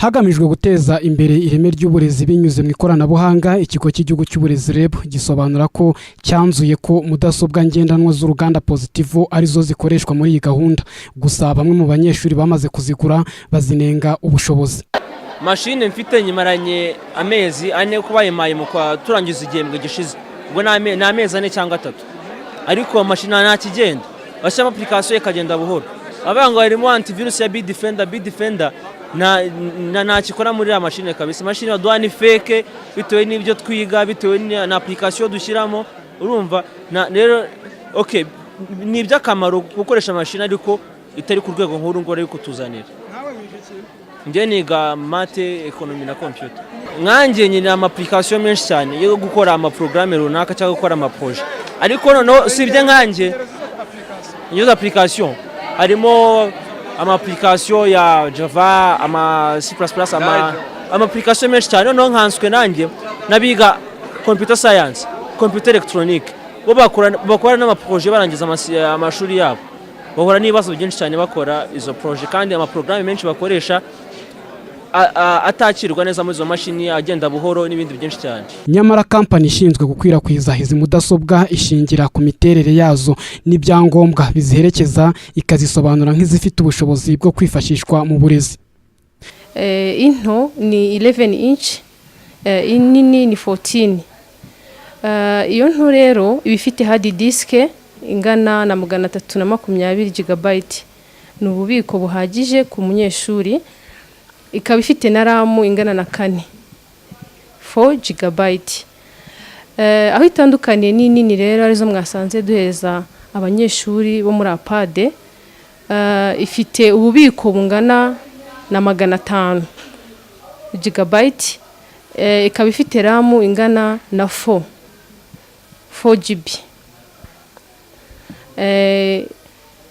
Hagamijwe guteza imbere ireme ry'uburezi binyuze mu ikoranabuhanga, ikigo cy'igihugu cy'uburezi REB gisobanura ko cyanzuye ko mudasobwa ngendanwa z'uruganda Positivo arizo zikoreshwa muri iyi gahunda. Gusa bamwe mu banyeshuri bamaze kuzigura bazinenga ubushobozi. Mashine mfite nyimaranye amezi ane kuba yimaye mu kwa turangiza igihembwe gishize. Ubwo na amezi ane cyangwa 3. Ariko mashine nta kigenda. Bashyira application ikagenda buhoro. Abanga harimo antivirus ya Bitdefender na kikora muri ya mashine kabisa. Mashine baduha ni fake bitewe n'ibyo twiga, bitewe na application dushyiramo. Urumva rero okay, ni iby'akamaro gukoresha mashine ariko itari ku rwego nkuru ngo ariko tuzanira. Njye niga mate, economy na computer. Nkanjye nyine application menshi cyane yo gukora amaprogramme runaka cyangwa gukora amaprojet. Ariko no sibye nkanjye iyo application harimo application ya Java, C++, application menshi cyane. No nkanswe nanjye nabiga computer science, computer electronic. Bo bakora n'amaprojet barangiza amashuri yabo. Bahora n'ibibazo byinshi cyane bakora izo projet kandi amaprogramme menshi bakoresha atakirwa neza muri zo mashini, agenda buhoro n'ibindi byinshi cyane. Nyamara company ishinzwe gukwirakwiza izi mudasobwa ishingira ku miterere yazo n'ibyangombwa biziherekeza, ikazisobanura nk'izifite ubushobozi bwo kwifashishwa mu burezi. Into ni 11 inch, inini ni 14. Iyo nto rero ibifite hard disk ingana na 320 GB. Ni ububiko buhagije ku munyeshuri. Ikaba ifite na RAM ingana na 4 GB. Aho itandukaniye nini rero arizo mwasanze duheza abanyeshuri bo muri APAD, ifite ububiko bungana na 500 GB. Ikaba ifite RAM ingana na 4 GB.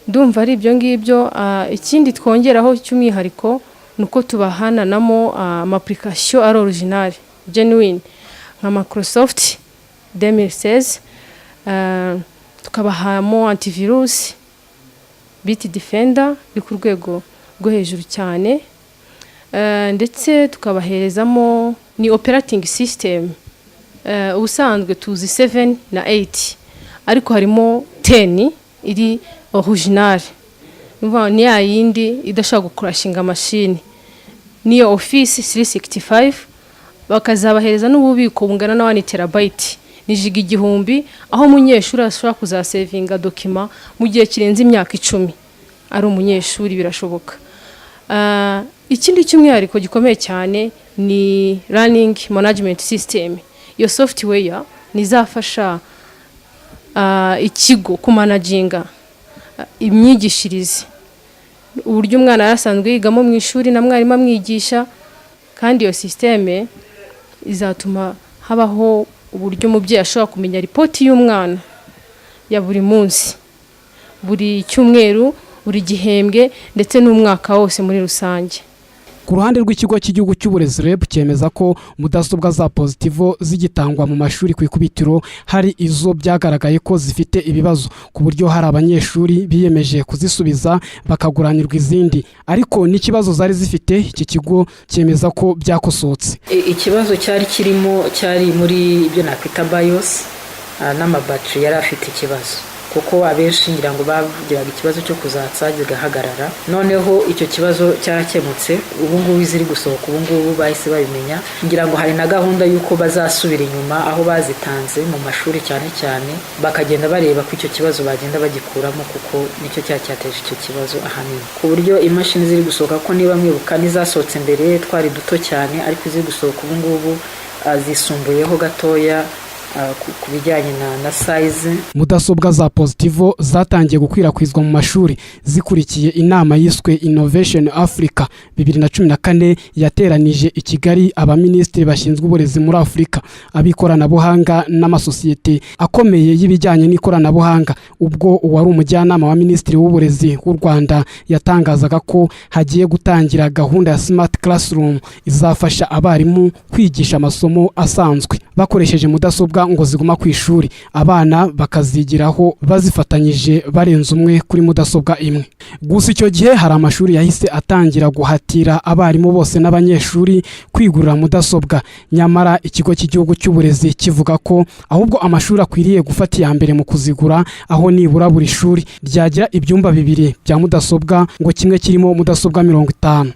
Ndumva ari ibyo ngibyo. Ikindi twongeraho cy'umwihariko nuko tubahana namo application ari original genuine nka Microsoft 2016, tukabahamo antivirus Bitdefender iri ku rwego rwo hejuru cyane, ndetse tukabaherezamo ni operating system. Ubusanzwe tuzi 7 na 8 ariko harimo 10 iri original. Ni ya yindi idashaka gukurashinga machine. Niyo Office 365 bakazabahereza n'ububiko bungana na 1 TB, ni GB 1000, aho umunyeshuri ashobora kuzasevinga document mu gihe kirenze imyaka 10. Ari umunyeshuri birashoboka. Ikindi cy'umwihariko gikomeye cyane ni learning management system. Iyo software nizafasha ikigo kumanaginga imyigishirize, uburyo umwana yarasanzwe yigamo mu ishuri na mwarimu amwigisha, kandi iyo systeme izatuma habaho uburyo umubyeyi ashobora kumenya report y'umwana ya buri munsi, buri cyumweru, buri gihembwe ndetse n'umwaka wose muri rusange. Ku ruhande rw'ikigo cy'igihugu cy'uburezi REB cyemeza ko mudasobwa za Positivo zigitangwa mu mashuri ku ikubitiro hari izo byagaragaye ko zifite ibibazo, ku buryo hari abanyeshuri biyemeje kuzisubiza bakaguranirwa izindi, ariko n'ikibazo zari zifite iki kigo cyemeza ko byakosotse. Ikibazo cyari kirimo cyari muri ibyo nakwita BIOS n'amabattery yari afite ikibazo, kuko abenshi ngira ngo bagiraga ikibazo cyo kuzatsa zigahagarara. Noneho icyo kibazo cyarakemutse, ubu ngubu iziri gusohoka ubu ngubu bahise babimenya. Ngira ngo hari na gahunda y'uko bazasubira inyuma aho bazitanze mu mashuri cyane cyane, bakagenda bareba ko icyo kibazo bagenda bagikuramo, kuko nicyo cyateje icyo kibazo ahanini. Ku buryo imashini ziri gusohoka, ko niba mwibuka nizasohotse mbere twari duto cyane, ariko iziri gusohoka ubu ngubu zisumbuyeho gatoya ku bijyanye na size. Mudasobwa za Positivo zatangiye gukwirakwizwa mu mashuri zikurikiye inama yiswe Innovation Africa 2014 yateranije i Kigali abaminisitiri bashinzwe uburezi muri Afrika, abikoranabuhanga n'amasosiyete akomeye y'ibijyanye n'ikoranabuhanga. Ubwo uwari umujyanama wa minisitiri w'uburezi w'u Rwanda yatangazaga ko hagiye gutangira gahunda ya Smart Classroom izafasha abarimu kwigisha amasomo asanzwe bakoresheje mudasobwa mudasobwa ngo ziguma ku ishuri, abana bakazigiraho bazifatanyije barenze umwe kuri mudasobwa imwe. Gusa icyo gihe hari amashuri yahise atangira guhatira abarimu bose n'abanyeshuri kwigurira mudasobwa, nyamara ikigo cy'igihugu cy'uburezi kivuga ko ahubwo amashuri akwiriye gufata iya mbere mu kuzigura, aho nibura buri shuri ryagira ibyumba 2 bya mudasobwa, ngo kimwe kirimo mudasobwa 50.